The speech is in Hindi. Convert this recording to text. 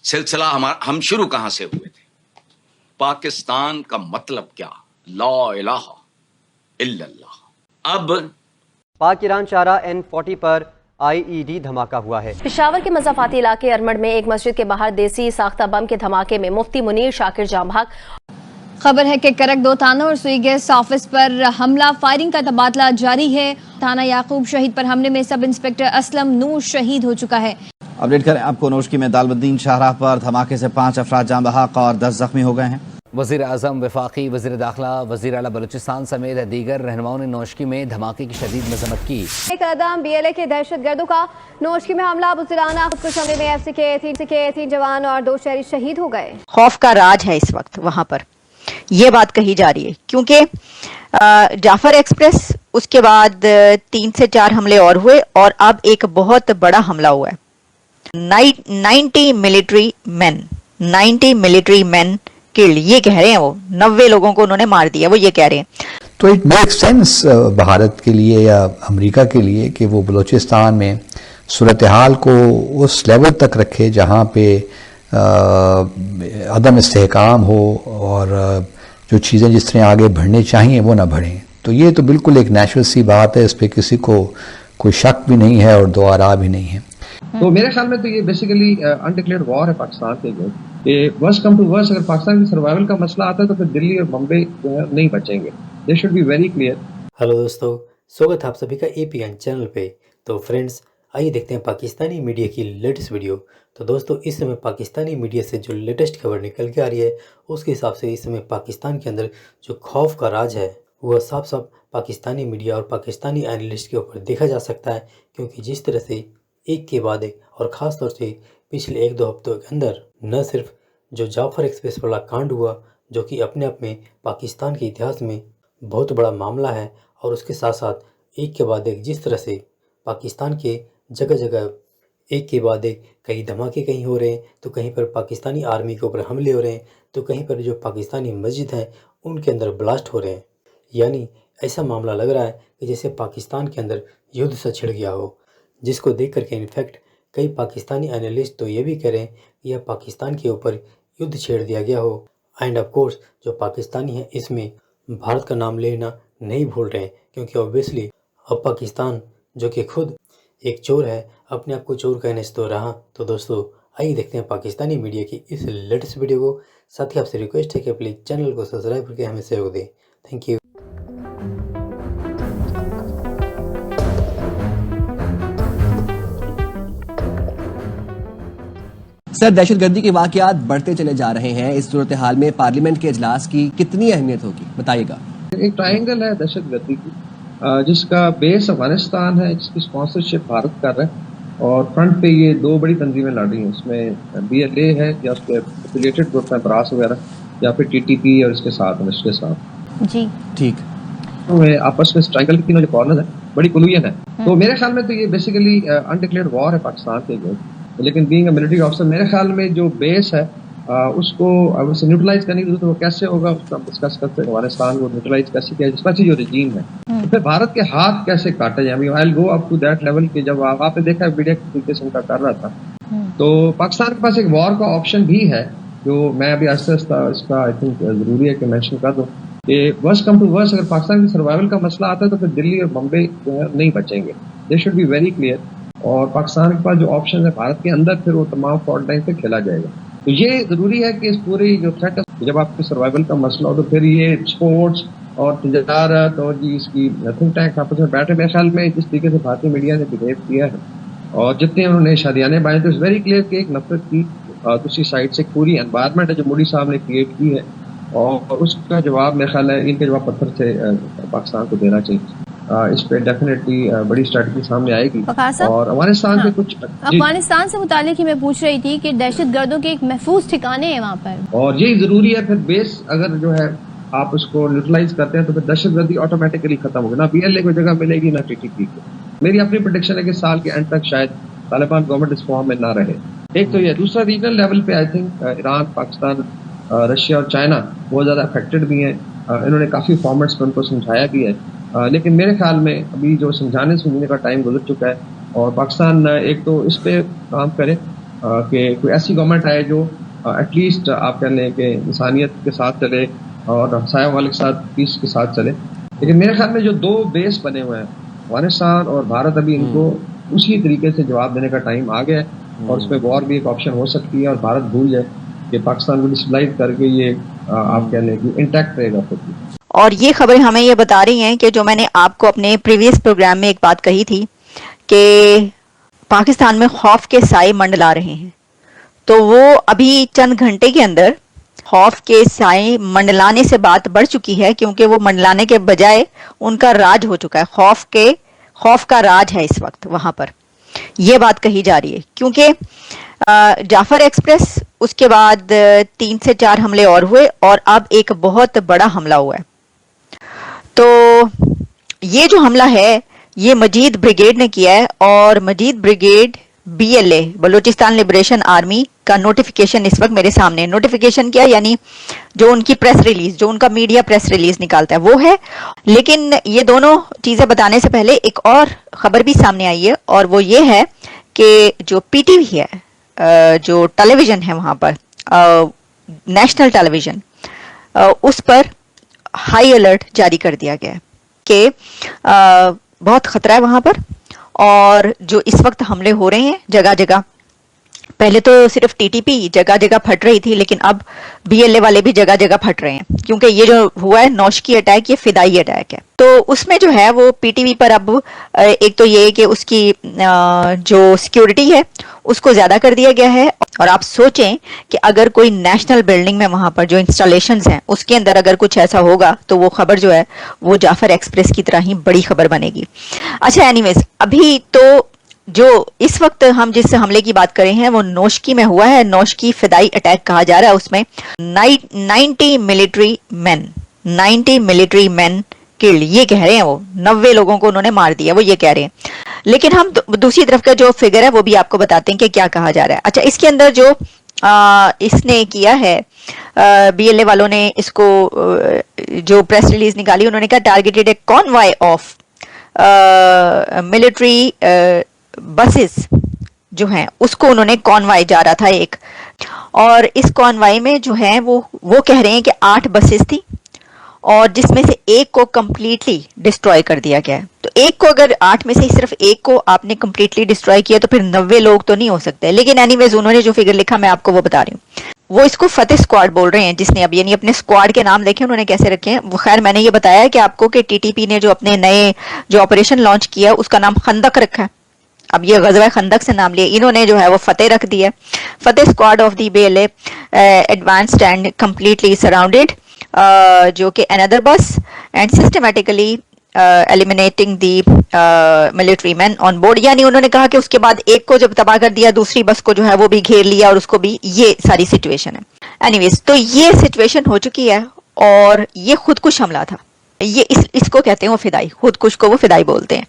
सिलसिला हम शुरू कहां से हुए थे? पाकिस्तान का मतलब क्या? ला इलाहा इल्लल्लाह। अब पाक ईरान शाहराह N40 पर IED धमाका हुआ है। पेशावर के मज़ाफ़ाती इलाके अरमड़ में एक मस्जिद के बाहर देसी साख्ता बम के धमाके में मुफ्ती मुनीर शाकिर जाम भाग। खबर है कि करक 2 थानों और सुई गैस ऑफिस पर हमला, फायरिंग का तबादला जारी है। थाना याकूब शहीद पर हमले में सब इंस्पेक्टर असलम नूर शहीद हो चुका है। अपडेट करें आपको, नोशकी में दालबद्दीन शाहराह पर धमाके से 5 अफराद जाम बहक और 10 जख्मी हो गए हैं। वज़ीर आज़म, वफाकी वज़ीर दाखिला, वज़ीर आला बलूचिस्तान समेत दीगर रहनुमाओं ने नोशकी में धमाके की शदीद मज़म्मत की। कदम BLA के दहशत गर्दों का नोशकी में हमला, बुज़दिलाना खुदकुश हमले में FC के 3 जवान और 2 शहरी शहीद हो गए। खौफ का राज है इस वक्त वहां पर, ये बात कही जा रही है, क्योंकि जाफर एक्सप्रेस, उसके बाद 3 से 4 हमले और हुए और अब एक बहुत बड़ा हमला हुआ है। 90 मिलिट्री मैन के लिए कह रहे हैं, वो 90 लोगों को उन्होंने मार दिया, वो ये कह रहे हैं। तो इट मेक सेंस भारत के लिए या अमेरिका के लिए कि वो बलूचिस्तान में सूरत हाल को उस लेवल तक रखे जहाँ पे अदम इस्तेहकाम हो और जो चीज़ें जिस तरह आगे बढ़नी चाहिए वो ना बढ़ें। तो ये तो बिल्कुल एक नेचुरल सी बात है, इस पर किसी को कोई शक भी नहीं है और दो आरा भी नहीं है। तो मेरे ख्याल में तो ये बेसिकली अनडिक्लेयर्ड वॉर है पाकिस्तान के लिए। कि वर्स्ट कम टू वर्स्ट अगर पाकिस्तान की सर्वाइवल का मसला आता है तो फिर दिल्ली और बम्बई नहीं बचेंगे। They should be very clear. Hello दोस्तों, स्वागत है आप सभी का APN चैनल पे। तो फ्रेंड्स, आइए देखते हैं पाकिस्तानी मीडिया की लेटेस्ट वीडियो। तो दोस्तों, इस समय पाकिस्तानी मीडिया से जो लेटेस्ट खबर निकल के आ रही है उसके हिसाब से इस समय पाकिस्तान के अंदर जो खौफ का राज है वह साफ साफ पाकिस्तानी मीडिया और पाकिस्तानी एनालिस्ट के ऊपर देखा जा सकता है। क्योंकि जिस तरह से एक के बाद एक और ख़ास तौर से पिछले 1-2 हफ्तों के अंदर न सिर्फ जो जाफर एक्सप्रेस वाला कांड हुआ, जो कि अपने आप में पाकिस्तान के इतिहास में बहुत बड़ा मामला है, और उसके साथ साथ एक के बाद एक जिस तरह से पाकिस्तान के जगह जगह एक के बाद एक कई धमाके कहीं हो रहे हैं, तो कहीं पर पाकिस्तानी आर्मी के ऊपर हमले हो रहे हैं, तो कहीं पर जो पाकिस्तानी मस्जिद हैं उनके अंदर ब्लास्ट हो रहे हैं। यानी ऐसा मामला लग रहा है कि जैसे पाकिस्तान के अंदर युद्ध सा छिड़ गया हो, जिसको देख करके इनफैक्ट कई पाकिस्तानी एनालिस्ट तो ये भी कह रहे हैं कि यह पाकिस्तान के ऊपर युद्ध छेड़ दिया गया हो। एंड ऑफ कोर्स जो पाकिस्तानी हैं इसमें भारत का नाम लेना नहीं भूल रहे हैं, क्योंकि ऑब्वियसली अब पाकिस्तान जो कि खुद एक चोर है, अपने आप को चोर कहने से तो रहा। तो दोस्तों, आइए देखते हैं पाकिस्तानी मीडिया की इस लेटेस्ट वीडियो को। साथ ही आपसे रिक्वेस्ट है कि प्लीज़ चैनल को सब्सक्राइब करके हमें सहयोग दें। Thank you. सर, दहशतगर्दी के वाकयात बढ़ते चले जा रहे हैं। इस सूरत हाल में पार्लियामेंट के इजलास की कितनी अहमियत होगी, बताइएगा। एक ट्रायंगल है दहशतगर्दी की, जिसका बेस अफगानिस्तान है, जिसकी स्पॉन्सरशिप भारत कर रहा है, और फ्रंट पे ये 2 बड़ी तंजीमें लड़ रही हैं। उसमें BLA है या उसके एफिलिएटेड ग्रुप है, ब्रास वगैरह, या फिर TTP और इसके साथ उसके साथ जी ठीक तो आपस में ट्रायंगल की तीनों जो कॉर्नर है बड़ी कोलूजन है। तो मेरे ख्याल में तो ये बेसिकली अनडिक्लेयर्ड वॉर है पाकिस्तान के लिए। लेकिन बीइंग अ मिलिट्री ऑफिसर मेरे ख्याल में जो बेस है उसको अगर से न्यूट्रलाइज करने की जरूरत है, वो कैसे होगा उसका हम डिस्कस करते हैं। अफगानिस्तान को न्यूट्रलाइज कैसे किया, स्पेशली जो रजीम है, तो फिर भारत के हाथ कैसे काटे जाए। I will go up to that level कि जब आपने देखा मीडिया कम्युनिकेशन का कर रहा था, तो पाकिस्तान के पास एक वॉर का ऑप्शन भी है, जो मैं अभी आहिस्ता आहिस्ता इसका आई थिंक जरूरी है कि मेंशन कर दूं कि वर्स्ट कम टू वर्स्ट अगर पाकिस्तान की सर्वाइवल का मसला आता है तो फिर दिल्ली और बम्बई नहीं बचेंगे। They should be very clear. और पाकिस्तान के पास जो ऑप्शन है भारत के अंदर, फिर वो तमाम फॉल्ट लाइन पे खेला जाएगा। तो ये जरूरी है कि इस पूरी जो थ्रेट है, जब आपके सर्वाइवल का मसला हो तो फिर ये स्पोर्ट्स और तजारत और जी इसकी थिंक टैंक आपस में बैठे। मेरे ख्याल में जिस तरीके से भारतीय मीडिया ने बिहेव किया है और जितने उन्होंने शादियाने बांधी, तो इट्स वेरी क्लियर कि एक नफरत की दूसरी साइड से पूरी एनवायरमेंट है जो मोदी साहब ने क्रिएट की है, और उसका जवाब मेरे ख्याल है इनके जवाब पत्थर से पाकिस्तान को देना चाहिए। इस पे डेफिनेटली बड़ी स्ट्रेटजी सामने आएगी। और अफगानिस्तान के कुछ अफगानिस्तान से मुतालिक ही मैं पूछ रही थी कि दहशतगर्दों के एक महफूज ठिकाने हैं वहाँ पर, और यही जरूरी है। फिर बेस अगर जो है आप उसको न्यूट्रलाइज करते हैं तो फिर दहशतगर्दी ऑटोमेटिकली खत्म होगी। ना BLA को जगह मिलेगी, ना TTP को। मेरी अपनी प्रेडिक्शन है कि साल के एंड तक शायद तालिबान गवर्नमेंट इस फॉर्म में ना रहे। एक तो ये, दूसरा रीजनल लेवल पे I think Iran, Pakistan, Russia और चाइना बहुत ज्यादा अफेक्टेड भी हैं। इन्होंने काफी फॉर्मेट्स में उनको समझाया भी है, लेकिन मेरे ख्याल में अभी जो समझाने का टाइम गुजर चुका है। और पाकिस्तान एक तो इस पे काम करे कि कोई ऐसी गवर्नमेंट है जो एटलीस्ट आप कह लें कि इंसानियत के साथ चले और हमसाया वाले के साथ पीस के साथ चले। लेकिन मेरे ख्याल में जो दो बेस बने हुए हैं, अफगानिस्तान और भारत, अभी इनको उसी तरीके से जवाब देने का टाइम आ गया है और उसमें वॉर भी एक ऑप्शन हो सकती है और भारत भूल जाए कि पाकिस्तान को डिस्टेबलाइज करके ये आप कह लें कि इंटैक्ट रहेगा खुद भी। और ये खबरें हमें ये बता रही हैं कि जो मैंने आपको अपने प्रीवियस प्रोग्राम में एक बात कही थी कि पाकिस्तान में खौफ के साए मंडला रहे हैं, तो वो अभी चंद घंटे के अंदर खौफ के साए मंडलाने से बात बढ़ चुकी है, क्योंकि वो मंडलाने के बजाय उनका राज हो चुका है। खौफ का राज है इस वक्त वहां पर, ये बात कही जा रही है। क्योंकि जाफर एक्सप्रेस, उसके बाद 3 से 4 हमले और हुए और अब एक बहुत बड़ा हमला हुआ है। तो ये जो हमला है ये मजीद ब्रिगेड ने किया है और Majeed brigade BLA, Balochistan liberation army का नोटिफिकेशन इस वक्त मेरे सामने। नोटिफिकेशन क्या, यानी जो उनकी प्रेस रिलीज, जो उनका मीडिया प्रेस रिलीज निकालता है वो है। लेकिन ये दोनों चीजें बताने से पहले एक और खबर भी सामने आई है और वो ये है कि जो PTV है, जो टेलीविजन है वहां पर, नेशनल टेलीविजन, उस पर हाई अलर्ट जारी कर दिया गया है कि बहुत खतरा है वहां पर। और जो इस वक्त हमले हो रहे हैं जगह जगह, पहले तो सिर्फ TTP जगह जगह फट रही थी, लेकिन अब BLA वाले भी जगह जगह फट रहे हैं, क्योंकि ये जो हुआ है नौशकी अटैक, ये फिदाई अटैक है। तो उसमें जो है वो PTV पर अब एक तो ये कि उसकी जो सिक्योरिटी है उसको ज्यादा कर दिया गया है। और आप सोचें कि अगर कोई नेशनल बिल्डिंग में वहां पर जो इंस्टॉलेशंस हैं उसके अंदर अगर कुछ ऐसा होगा तो वो खबर जो है वो जाफर एक्सप्रेस की तरह ही बड़ी खबर बनेगी। अच्छा, एनीवेज, अभी तो जो इस वक्त हम जिस हमले की बात कर रहे हैं वो नौशकी में हुआ है। नौशकी फिदाई अटैक कहा जा रहा है। उसमें 90 मिलिट्री मैन किल्ड, ये कह रहे हैं वो 90 लोगों को उन्होंने मार दिया, वो ये कह रहे हैं। लेकिन हम दूसरी तरफ का जो फिगर है वो भी आपको बताते हैं कि क्या कहा जा रहा है। अच्छा, इसके अंदर जो इसने किया है, BLA वालों ने इसको जो प्रेस रिलीज निकाली, उन्होंने कहा targeted A convoy of military buses जो हैं उसको उन्होंने, कॉन्वॉय जा रहा था एक, और इस कॉन्वॉय में जो है वो कह रहे हैं कि 8 बसेस थी और जिसमें से एक को कंप्लीटली डिस्ट्रॉय कर दिया गया है। तो एक को, अगर 8 में से सिर्फ एक को आपने कंप्लीटली डिस्ट्रॉय किया तो फिर 90 लोग तो नहीं हो सकते। लेकिन एनीवेज उन्होंने जो फिगर लिखा मैं आपको वो बता रही हूँ। वो इसको फतेह स्क्वाड बोल रहे हैं, जिसने अब, यानी अपने स्क्वाड के नाम देखे उन्होंने कैसे रखे हैं वो। खैर, मैंने ये बताया है कि आपको कि TTP ने जो अपने नए जो ऑपरेशन लॉन्च किया उसका नाम खंदक रखा है। अब ये गज़वा खंदक से नाम लिया, इन्होंने जो है वो फतेह रख दिया। Fateh squad of the BLA advanced and completely surrounded, जो कि another bus and systematically eliminating the military man on board. यानी उन्होंने कहा कि उसके बाद एक को जब तबाह कर दिया, दूसरी बस को जो है वो भी घेर लिया और उसको भी, ये सारी सिचुएशन है। एनीवेज, तो ये सिचुएशन हो चुकी है और ये खुदकुश हमला था। ये इसको कहते हैं वो फिदाई, खुदकुश को वो फिदाई बोलते हैं।